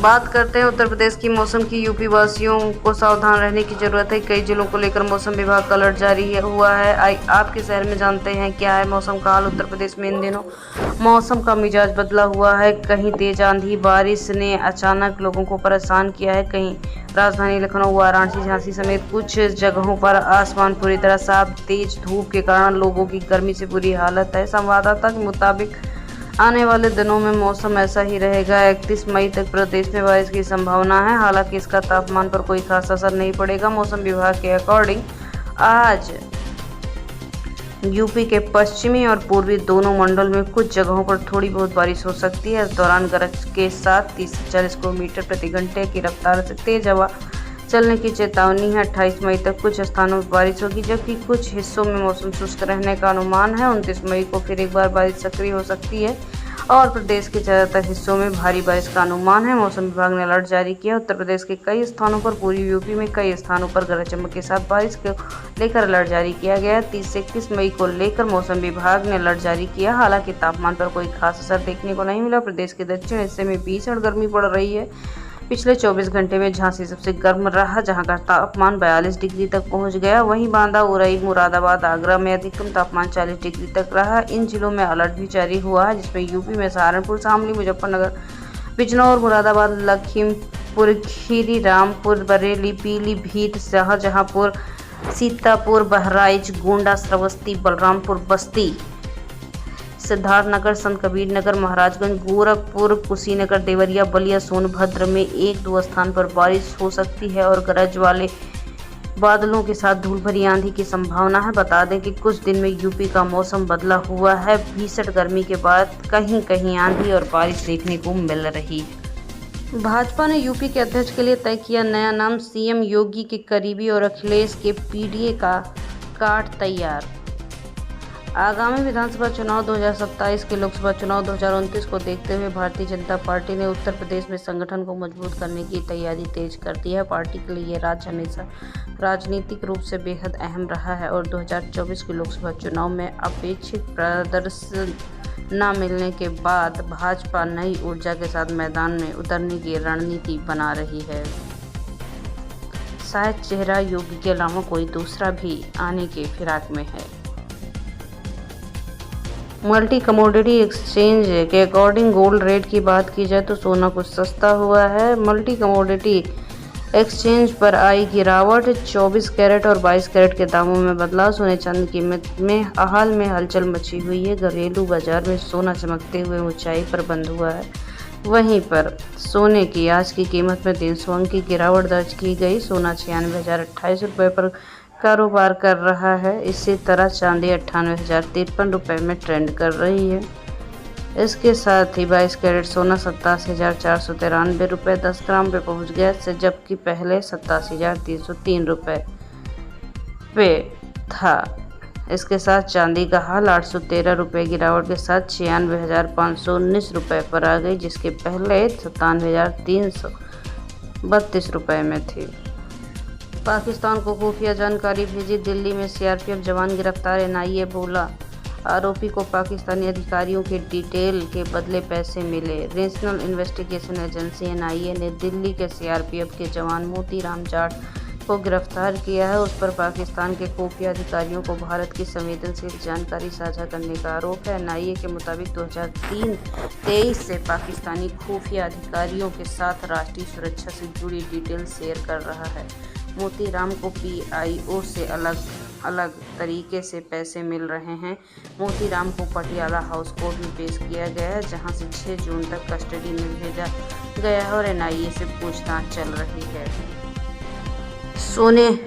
बात करते हैं उत्तर प्रदेश की मौसम की। यूपी वासियों को सावधान रहने की जरूरत है। कई जिलों को लेकर मौसम विभाग का अलर्ट जारी हुआ है। आपके शहर में जानते हैं क्या है मौसम का हाल। उत्तर प्रदेश में इन दिनों मौसम का मिजाज बदला हुआ है। कहीं तेज आंधी बारिश ने अचानक लोगों को परेशान किया है। कहीं राजधानी लखनऊ, वाराणसी, झांसी समेत कुछ जगहों पर आसमान पूरी तरह साफ। तेज धूप के कारण लोगों की गर्मी से बुरी हालत है। संवाददाता के मुताबिक आने वाले दिनों में मौसम ऐसा ही रहेगा। 31 मई तक प्रदेश में बारिश की संभावना है। हालांकि इसका तापमान पर कोई खास असर नहीं पड़ेगा। मौसम विभाग के अकॉर्डिंग आज यूपी के पश्चिमी और पूर्वी दोनों मंडल में कुछ जगहों पर थोड़ी बहुत बारिश हो सकती है। इस दौरान गरज के साथ 30 से 40 किलोमीटर प्रति घंटे की रफ्तार से तेज हवा चलने की चेतावनी है। 28 मई तक कुछ स्थानों पर बारिश होगी, जबकि कुछ हिस्सों में मौसम शुष्क रहने का अनुमान है। 29 मई को फिर एक बार बारिश सक्रिय हो सकती है और प्रदेश के ज़्यादातर हिस्सों में भारी बारिश का अनुमान है। मौसम विभाग ने अलर्ट जारी किया। उत्तर प्रदेश के कई स्थानों पर, पूर्वी यूपी में कई स्थानों पर गरज चमक के साथ बारिश को लेकर अलर्ट जारी किया गया। 30 से 31 मई को लेकर मौसम विभाग ने अलर्ट जारी किया। हालांकि तापमान पर कोई खास असर देखने को नहीं मिला। प्रदेश के दक्षिण हिस्से में भीषण गर्मी पड़ रही है। पिछले 24 घंटे में झांसी सबसे गर्म रहा, जहां का तापमान 42 डिग्री तक पहुंच गया। वहीं बांदा, उरई, मुरादाबाद, आगरा में अधिकतम तापमान 40 डिग्री तक रहा। इन जिलों में अलर्ट भी जारी हुआ है, जिसमें यूपी में सहारनपुर, शामली, मुजफ्फरनगर, बिजनौर, मुरादाबाद, लखीमपुर खीरी, रामपुर, बरेली, पीलीभीत, शाहजहांपुर, सीतापुर, बहराइच, गोंडा, श्रावस्ती, बलरामपुर, बस्ती, सिद्धार्थनगर, संत कबीर नगर, महाराजगंज, गोरखपुर, कुशीनगर, देवरिया, बलिया, सोनभद्र में 1-2 स्थान पर बारिश हो सकती है और गरज वाले बादलों के साथ धूल भरी आंधी की संभावना है। बता दें कि कुछ दिन में यूपी का मौसम बदला हुआ है। भीषण गर्मी के बाद कहीं कहीं आंधी और बारिश देखने को मिल रही है। भाजपा ने यूपी के अध्यक्ष के लिए तय किया नया नाम। सीएम योगी के करीबी और अखिलेश के पीडीए का कार्ड तैयार। आगामी विधानसभा चुनाव 2027 के लोकसभा चुनाव 2029 को देखते हुए भारतीय जनता पार्टी ने उत्तर प्रदेश में संगठन को मजबूत करने की तैयारी तेज कर दी है। पार्टी के लिए ये राज्य हमेशा राजनीतिक रूप से बेहद अहम रहा है और 2024 के लोकसभा चुनाव में अपेक्षित प्रदर्शन न मिलने के बाद भाजपा नई ऊर्जा के साथ मैदान में उतरने की रणनीति बना रही है। शायद चेहरा योगी के अलावा कोई दूसरा भी आने के फिराक में है। मल्टी कमोडिटी एक्सचेंज के अकॉर्डिंग गोल्ड रेट की बात की जाए तो सोना कुछ सस्ता हुआ है। मल्टी कमोडिटी एक्सचेंज पर आई गिरावट। 24 कैरेट और 22 कैरेट के दामों में बदलाव। सोने चांदी की कीमत में हाल में हलचल मची हुई है। घरेलू बाजार में सोना चमकते हुए ऊंचाई पर बंद हुआ है। वहीं पर सोने की आज की कीमत में 300 अंक की गिरावट दर्ज की गई। सोना 96,028 रुपये पर कारोबार कर रहा है। इसी तरह चांदी 98,053 रुपये में ट्रेंड कर रही है। इसके साथ ही 22 कैरेट सोना 87,493 रुपये 10 ग्राम पे पहुंच गया, जबकि पहले 87,303 रुपये पे था। इसके साथ चांदी का हाल 813 रुपये गिरावट के साथ 96,519 रुपये पर आ गई, जिसके पहले 97,332 रुपये में थी। पाकिस्तान को खुफिया जानकारी भेजी। दिल्ली में सीआरपीएफ जवान गिरफ्तार। एनआईए बोला आरोपी को पाकिस्तानी अधिकारियों के डिटेल के बदले पैसे मिले। नेशनल इन्वेस्टिगेशन एजेंसी एनआईए ने दिल्ली के सीआरपीएफ के जवान मोतीराम जाट को गिरफ्तार किया है। उस पर पाकिस्तान के खुफिया अधिकारियों को भारत की संवेदनशील जानकारी साझा करने का आरोप है। एनआईए के मुताबिक 2023 से पाकिस्तानी खुफिया अधिकारियों के साथ राष्ट्रीय सुरक्षा से जुड़ी डिटेल शेयर कर रहा है। मोतीराम को पीआईओ से अलग अलग तरीके से पैसे मिल रहे हैं। मोतीराम को पटियाला हाउस कोर्ट में पेश किया गया है, जहां से 6 जून तक कस्टडी में भेजा गया है और एनआईए से पूछताछ चल रही है। सोने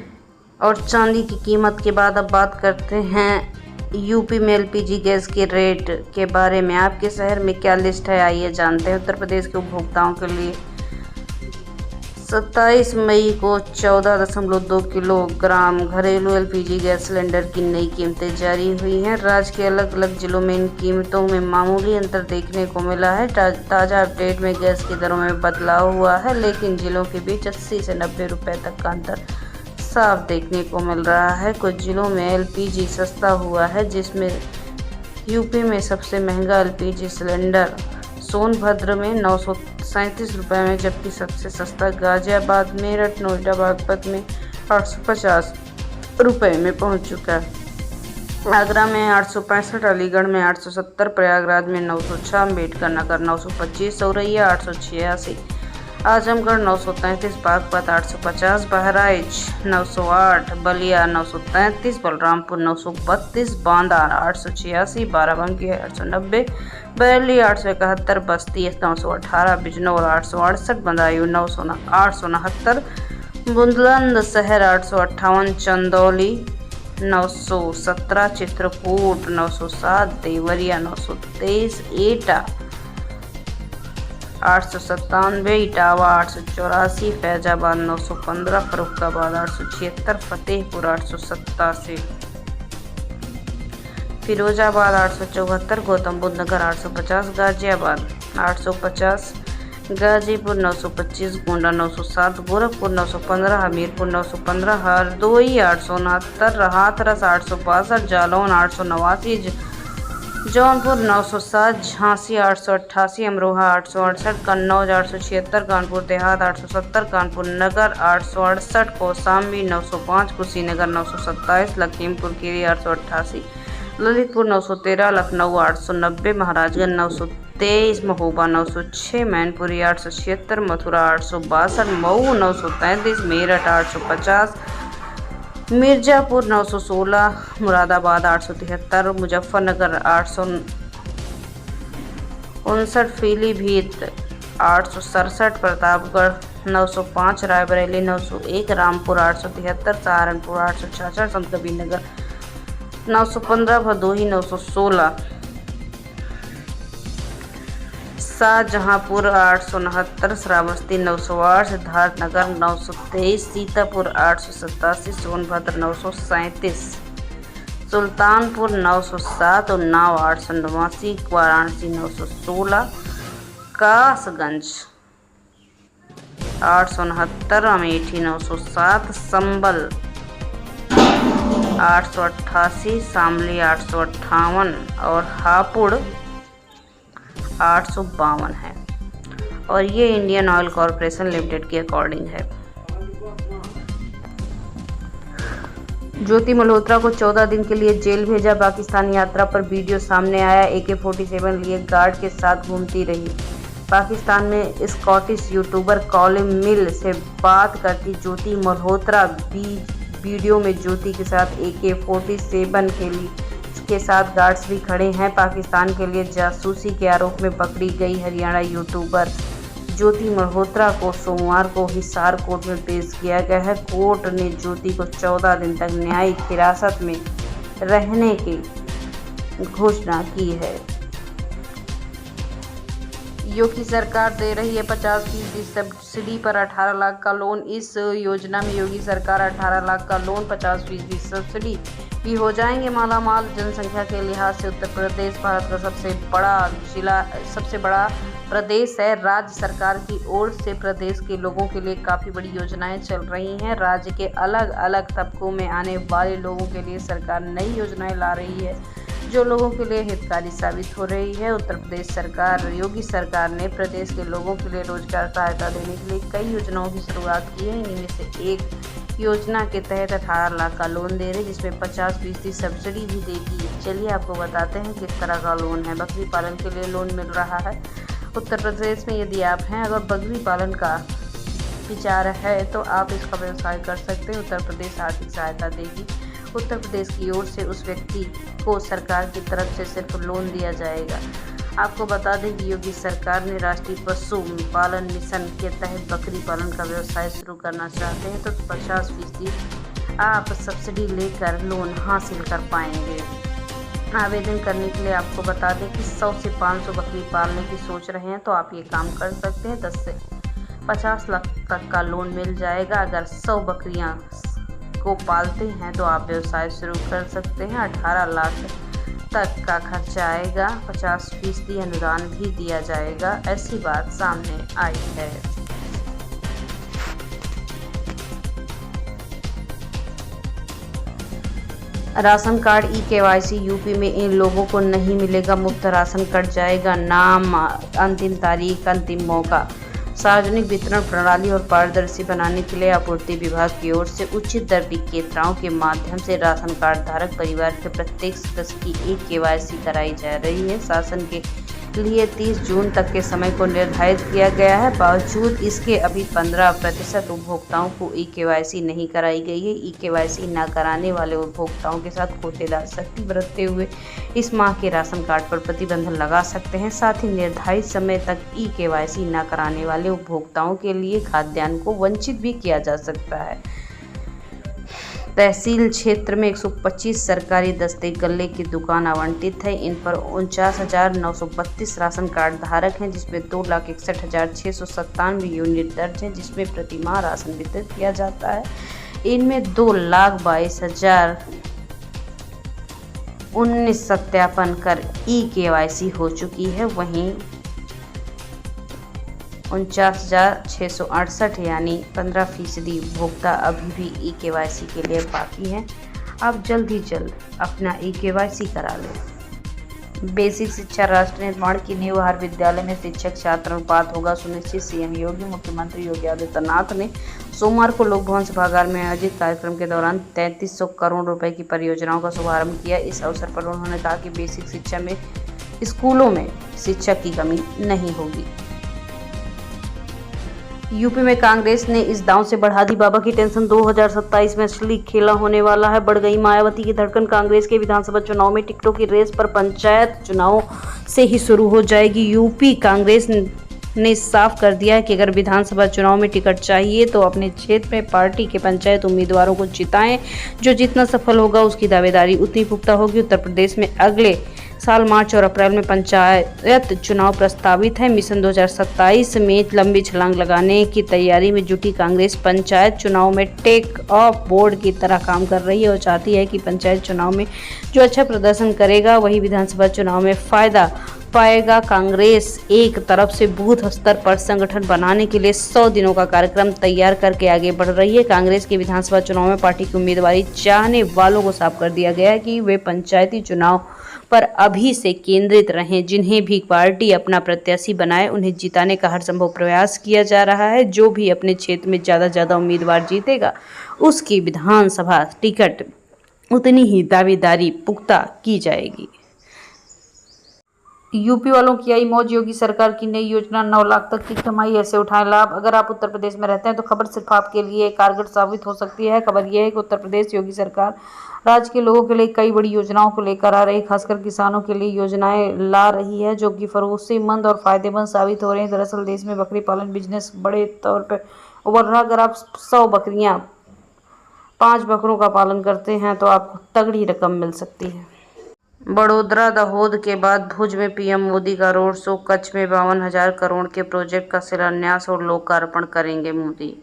और चांदी की कीमत के बाद अब बात करते हैं यूपी में एलपीजी गैस के रेट के बारे में। आपके शहर में क्या लिस्ट है, आइए जानते हैं। उत्तर प्रदेश के उपभोक्ताओं के लिए 27 मई को 14.2 किलोग्राम घरेलू एलपीजी गैस सिलेंडर की नई कीमतें जारी हुई हैं। राज्य के अलग अलग जिलों में इन कीमतों में मामूली अंतर देखने को मिला है। ताज़ा अपडेट में गैस की दरों में बदलाव हुआ है, लेकिन जिलों के बीच 80 से 90 रुपये तक का अंतर साफ देखने को मिल रहा है। कुछ जिलों में एलपीजी सस्ता हुआ है, जिसमें यूपी में सबसे महंगा एलपीजी सिलेंडर सोनभद्र में ₹937 में, जबकि सबसे सस्ता गाजियाबाद, मेरठ, नोएडा, बागपत में ₹850 में पहुंच चुका है। आगरा में 865, अलीगढ़ में 870, प्रयागराज में 906, अम्बेडकर नगर 925, औरैया 886, आजमगढ़ 933, बागपत 850, बहराइच 908, बलिया 933, बलरामपुर 932, बांदा 886, बाराबंकी 890, बरेली 871, बस्ती 918, बिजनौर 868, बदायूं 869, बुलंदशहर 858, चंदौली 917, चित्रकूट 907, देवरिया 923, एटा 897, इटावा 884, फैजाबाद 915, फर्रुखाबाद 876, फतेहपुर 887, फिरोजाबाद 874, गौतम बुद्ध नगर 850, गाजियाबाद 850, गाजीपुर 925, गोंडा 907, गोरखपुर 915, हमीरपुर 915, हरदोई 869, हाथरस 862, जालौन 889, जौनपुर 907, झांसी 888, अमरोहा 868, कन्नौज 876, कानपुर देहात 870, कानपुर नगर 868, कौशाम्बी 905, कुशीनगर 927, लखीमपुर खीरी 888, ललितपुर 913, लखनऊ 890, महाराजगंज 923, महोबा 906, मैनपुरी 876, मथुरा 862, मऊ 933, मेरठ 850, मिर्जापुर 916, मुरादाबाद 873, मुजफ्फरनगर 859, पीलीभीत 867, प्रतापगढ़ 905, रायबरेली 901, रामपुर 873, सहारनपुर 866, संतकबीरनगर 915, भदोही 916, शाहजहांपुर 869, श्रावस्ती 908, सिद्धार्थनगर 923, सीतापुर 887, सोनभद्र 937, सुल्तानपुर 907, उन्नाव 889, वाराणसी 916, कासगंज 869, अमेठी 907, संबल 888, शामली 858 और हापुड़ 852 है। और ये इंडियन ऑयल कॉरपोरेशन लिमिटेड के अकॉर्डिंग है। ज्योति मल्होत्रा को 14 दिन के लिए जेल भेजा, पाकिस्तान यात्रा पर वीडियो सामने आया, AK-47 लिए गार्ड के साथ घूमती रही। पाकिस्तान में स्कॉटिश यूट्यूबर कॉलिन मिल से बात करती ज्योति मल्होत्रा वीडियो में ज्योति के साथ AK-47 के साथ गार्ड्स भी खड़े हैं। पाकिस्तान के लिए जासूसी के आरोप में पकड़ी गई हरियाणा यूट्यूबर ज्योति मल्होत्रा को सोमवार को हिसार कोर्ट में पेश किया गया है। कोर्ट ने ज्योति को 14 दिन तक न्यायिक हिरासत में रहने की घोषणा की है। योगी सरकार दे रही है 50% सब्सिडी पर 18 लाख का लोन। इस योजना में योगी सरकार 18 लाख का लोन, 50% सब्सिडी भी हो जाएंगे मालामाल। जनसंख्या के लिहाज से उत्तर प्रदेश भारत का सबसे बड़ा प्रदेश है। राज्य सरकार की ओर से प्रदेश के लोगों के लिए काफ़ी बड़ी योजनाएं चल रही हैं। राज्य के अलग अलग तबकों में आने वाले लोगों के लिए सरकार नई योजनाएं ला रही है जो लोगों के लिए हितकारी साबित हो रही है। उत्तर प्रदेश सरकार, योगी सरकार ने प्रदेश के लोगों के लिए रोजगार सहायता देने के लिए कई योजनाओं की शुरुआत की है। इनमें से एक योजना के तहत 18 लाख का लोन दे रहे, जिसमें 50% सब्सिडी भी देगी। चलिए आपको बताते हैं किस तरह का लोन है। बकरी पालन के लिए लोन मिल रहा है उत्तर प्रदेश में। यदि आप हैं, अगर बकरी पालन का विचार है तो आप इसका व्यवसाय कर सकते हैं। उत्तर प्रदेश आर्थिक सहायता देगी। उत्तर प्रदेश की ओर से उस व्यक्ति को सरकार की तरफ से सिर्फ लोन दिया जाएगा। आपको बता दें कि योगी सरकार ने राष्ट्रीय पशु पालन मिशन के तहत बकरी पालन का व्यवसाय शुरू करना चाहते हैं तो 50% आप सब्सिडी लेकर लोन हासिल कर पाएंगे। आवेदन करने के लिए आपको बता दें कि 100 से 500 बकरी पालने की सोच रहे हैं तो आप ये काम कर सकते हैं। 10 से 50 लाख तक का लोन मिल जाएगा। अगर 100 बकरियां को पालते हैं तो आप व्यवसाय शुरू कर सकते हैं। 18 लाख तक का खर्चा आएगा। 50% अनुदान भी दिया जाएगा। ऐसी बात सामने आई है। राशन कार्ड eKYC यूपी में इन लोगों को नहीं मिलेगा मुफ्त राशन, कट जाएगा नाम, अंतिम तारीख, अंतिम मौका। सार्वजनिक वितरण प्रणाली और पारदर्शी बनाने के लिए आपूर्ति विभाग की ओर से उचित दर विक्रेताओं के माध्यम से राशन कार्ड धारक परिवार के प्रत्येक सदस्य की KYC कराई जा रही है। शासन के लिए 30 जून तक के समय को निर्धारित किया गया है। बावजूद इसके अभी 15% उपभोक्ताओं को KYC नहीं कराई गई है। KYC न कराने वाले उपभोक्ताओं के साथ कोटेदार सख्ती बरतते हुए इस माह के राशन कार्ड पर प्रतिबंध लगा सकते हैं। साथ ही निर्धारित समय तक KYC न कराने वाले उपभोक्ताओं के लिए खाद्यान्न को वंचित भी किया जा सकता है। तहसील क्षेत्र में 125 सरकारी दस्ते गल्ले की दुकान आवंटित है। इन पर 49,932 राशन कार्ड धारक हैं, जिसमें 2,61,697 यूनिट दर्ज हैं, जिसमें प्रतिमाह राशन वितरित किया जाता है। इनमें 2,22,019 सत्यापन कर KYC हो चुकी है। वहीं 49,668 यानी 15% उपभोक्ता अभी भी KYC के लिए बाकी हैं। आप जल्द ही जल्द अपना KYC करा लें। बेसिक शिक्षा राष्ट्र निर्माण की नींव हर विद्यालय में शिक्षक छात्र अनुपात होगा सुनिश्चित। CM योगी मुख्यमंत्री योगी आदित्यनाथ ने सोमवार को लोक भवन सभागार में आयोजित कार्यक्रम के दौरान 3300 करोड़ रुपए की परियोजनाओं का शुभारंभ किया। इस अवसर पर उन्होंने कहा कि बेसिक शिक्षा में स्कूलों में शिक्षक की कमी नहीं होगी। यूपी में कांग्रेस ने इस दांव से बढ़ा दी बाबा की टेंशन। 2027 में असली खेला होने वाला है। बढ़ गई मायावती की धड़कन। कांग्रेस के विधानसभा चुनाव में टिकटों की रेस पर पंचायत चुनाव से ही शुरू हो जाएगी। यूपी कांग्रेस ने साफ कर दिया है कि अगर विधानसभा चुनाव में टिकट चाहिए तो अपने क्षेत्र में पार्टी के पंचायत उम्मीदवारों को जिताएं। जो जितना सफल होगा उसकी दावेदारी उतनी पुख्ता होगी। उत्तर प्रदेश में अगले साल मार्च और अप्रैल में पंचायत चुनाव प्रस्तावित है। मिशन 2027 में लंबी छलांग लगाने की तैयारी में जुटी कांग्रेस पंचायत चुनाव में टेक ऑफ बोर्ड की तरह काम कर रही है और चाहती है कि पंचायत चुनाव में जो अच्छा प्रदर्शन करेगा वही विधानसभा चुनाव में फायदा पाएगा। कांग्रेस एक तरफ से बूथ स्तर पर संगठन बनाने के लिए 100 दिनों का कार्यक्रम तैयार करके आगे बढ़ रही है। कांग्रेस के विधानसभा चुनाव में पार्टी की उम्मीदवारी चाहने वालों को साफ कर दिया गया है कि वे पंचायती चुनाव पर अभी से केंद्रित रहें। जिन्हें भी पार्टी अपना प्रत्याशी बनाए उन्हें जिताने का हर संभव प्रयास किया जा रहा है। जो भी अपने क्षेत्र में ज़्यादा उम्मीदवार जीतेगा उसकी विधानसभा टिकट उतनी ही दावेदारी पुख्ता की जाएगी। यूपी वालों की आई मौज। योगी सरकार की नई योजना 9 लाख तक की कमाई, ऐसे उठाएं लाभ। अगर आप उत्तर प्रदेश में रहते हैं तो खबर सिर्फ आपके लिए कारगर साबित हो सकती है। खबर यह है कि उत्तर प्रदेश योगी सरकार राज्य के लोगों के लिए कई बड़ी योजनाओं को लेकर आ रही, खासकर किसानों के लिए योजनाएं ला रही है जो कि भरोसेमंद और फायदेमंद साबित हो रही हैं। दरअसल देश में बकरी पालन बिजनेस बड़े तौर पर उभर रहा। अगर आप 100 बकरियां 5 बकरों का पालन करते हैं तो आपको तगड़ी रकम मिल सकती है। बड़ोदरा दाहोद के बाद भुज में PM मोदी का रोड शो। कच्छ में 52,000 करोड़ के प्रोजेक्ट का शिलान्यास और लोकार्पण करेंगे मोदी।